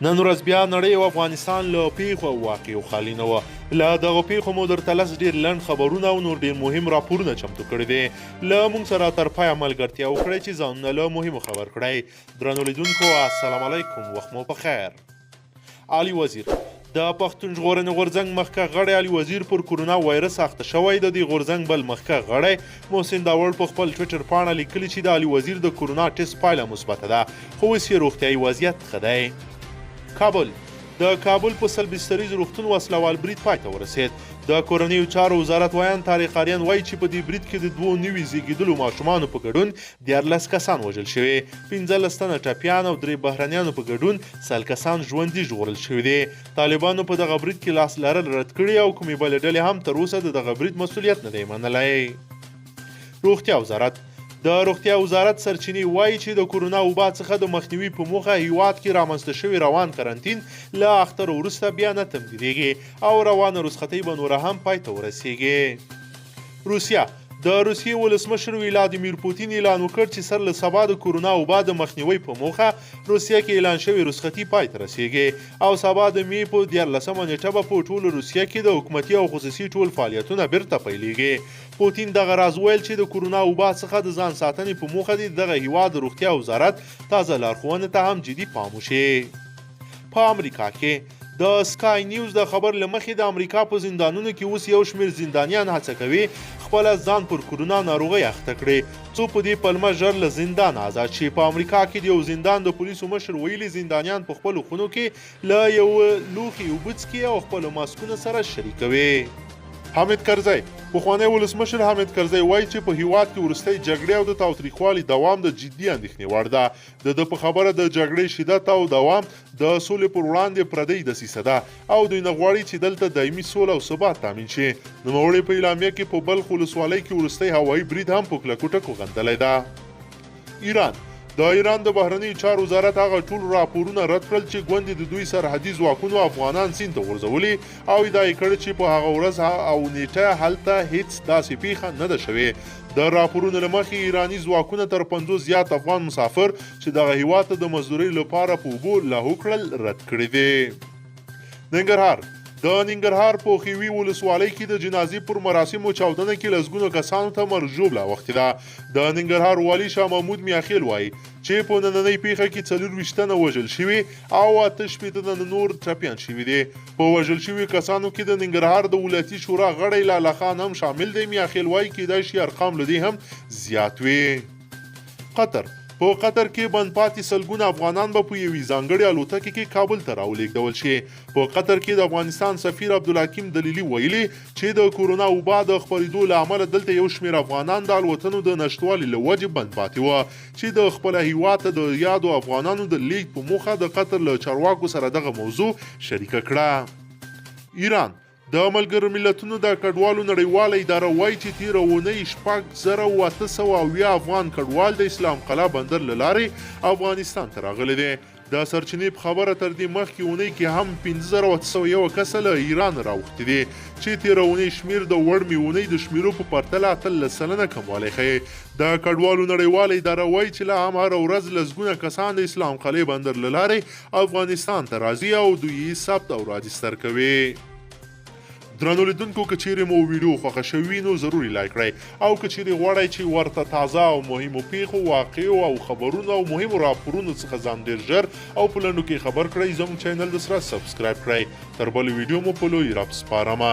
نن ورځ بیا نړۍ او افغانستان له پیښو او واقعو خالي نه وه. له دغو پیښو مو درته لس ډېر لنډ خبرونه او نور ډېر مهم راپورونه چمتو کړي دي. له موږ سره تر پایه ملګرتیا وکړئ چې ځانونه له مهمو خبر کړئ. درنو لیدونکو السلام علیکم، وخت مو پخیر. علي وزیر د پښتون ژغورنې غورځنګ مخکښ غړی علي وزیر پر کورونا وایرس اخته شوی. د دې غورځنګ بل مخکښ غړی محسن داوړ په خپل ټویټر پاڼه لیکلي چې د علي وزیر د کورونا ټیسټ پایله مثبته ده، خو اوس یې روغتیایي وضعیت ښه دی. کابل د کابل په سلبستریز روغتون وسلوال برید پای ته ورسید. د کورنیو چارو وزارت ویان طارق آریان وایي چې په دې برید کې د 2 نوي زیږیدلو ماشومانو په ګډون 14 کسان وژل شوي، 15 تنه ټپیان او 3 بهرنیانو په ګډون 100 کسان ژوندي ژغورل شوي دي. طالبانو په دغه برید کې لاس لرل رد کړي او کومې بلې ډلې هم تر اوسه د دغه برید مسؤلیت نه دی منلی. روغتیا وزارت د روغتیا وزارت سرچینې وایي چې د کورونا وبا څخه د مخنیوي په موخه هیواد کې رامنځته شوی روان قرنطین له اختر وروسته بیا نه تمدیدیږي او روانه رخصتۍ به نوره هم پای ته ورسیږي. روسیه د روسیې ولسمشر ولادیمیر پوتین اعلان وکړ چې سر له سبا د کورونا وبا د مخنیوي په موخه روسیه کې اعلان شوی رخصتي پای ته رسیږي او سبا د می په 14مه نیټه به په ټوله روسیه کې د حکومتي او خصوصي ټول فعالیتونه بیرته پیلېږي. پوتین دغه راز ویل چې د کورونا وبا څخه د ځان ساتنې په موخه د دغه هیواد روغتیا وزارت تازه لارښوونې ته هم جدي پام وشي. په امریکا کې د سکای نیوز د خبر لمخې د امریکا په زندانونو کې اوس یو شمېر زندانیان هڅه کوي خپل ځان پر کورونا ناروغۍ اخته کړي څو په دې پلمه ژر له زندان آزاد شي. په امریکا کې د یو زندان د پولیسو مشر ویلي زندانیان په خپلو خونو کې له یو لوښي اوبه څښي او خپلو ماسکونو سره شریکوي. حامد کرزی پخوانی ولسمشر حامد کرزی وایي چې په هیواد کې وروستۍ جګړې او د تاوتریخوالي دوام د جدي اندېښنې وړ ده. د په خبره د جګړې شدت او دوام د سولې پر وړاندې پردۍ دسیسه ده او دوی نه غواړي چې دلته دایمي سوله او ثبات تامین شي. نوموړي په اعلامیه کې په بلخ ولسوالۍ کې وروستی هوایي برید هم په کلکو ټکو غندلی ده. ایران د ایران د بهرنیو چارو وزارت هغه ټول راپورونه رد کړل چې ګوندې د دوی سرحدي ځواکونو افغانان سیند ته غورځولي او ادعا یې کړې چې په هغه ورځ او نیټه هلته هیڅ داسې پیښه نه ده شوې. د راپورونو له مخې ایراني ځواکونه تر 50 زیات افغان مسافر چې دغه هیواد ته د مزدورۍ لپاره په اوبو لاهو کړل رد کړي دي. ننګرهار د ننګرهار په خیوي ولسوالۍ کې د جنازې پر مراسمو چاودنه کې لسګونو کسانو ته مرګ ژوبله اوښتې ده. د ننګرهار والي شاه محمود میاخیل وایي چې په نننۍ پیښه کې 24 تنه وژل شوي او 88 تنه نور ټپیان شوي دي. په وژل شوي کسانو کې د ننګرهار د ولایتي شورا غړی لاله خان هم شامل دی. میاخیل وایي کیدای شي ارقام له دې هم زیات وي. قطر په قطر کې بند پاتې سلګونه افغانان به په یوې ځانګړې الوتکې کې کابل ته راولېږدول شي. په قطر کې د افغانستان سفیر عبدالحکیم دلیلي ویلي چې د کورونا وبا د خپرېدو له امله دلته یو شمېر افغانان د الوتنو د نشتوالي له وجې بند پاتې وه چې د خپله هیواد ته د یادو افغانانو د لیږد په موخه د قطر له چارواکو سره دغه موضوع شریکه کړه. ایران د ملګرو ملتونو د کډوالو نړیواله اداره وایي چې تېره اونۍ 6870 افغان کډوال د اسلام قلعه بندر له لارې افغانستان ته راغلي دي. د سرچینې په خبره تر دې مخکې اونۍ کې هم 15801 کسه له ایران راوښتي دي چې تېره اونۍ شمېر د وړمې اونۍ د شمېرو په پرتله 18 سلنه کموالی ښیي. د کډوالو نړیواله اداره وایي چې لا هم هره ورځ لسګونه کسان د اسلام قلعه بندر له لارې افغانستان ته راځي او دوی یې ثبت او راجستر کوي. درنو لیدونکو که چیرې مو ویډیو خوښه شوي نو ضروري لایک کړئ او که چیرې غواړئ چې ورته تازه او مهمو پیښو واقعو او خبرونو او مهمو راپورونو څخه ځان ډېر ژر او په لنډو کې خبر کړئ زموږ چینل د سره سبسکرایب کړئ. تر بل ویډیو مو په لوی رب سپارمه.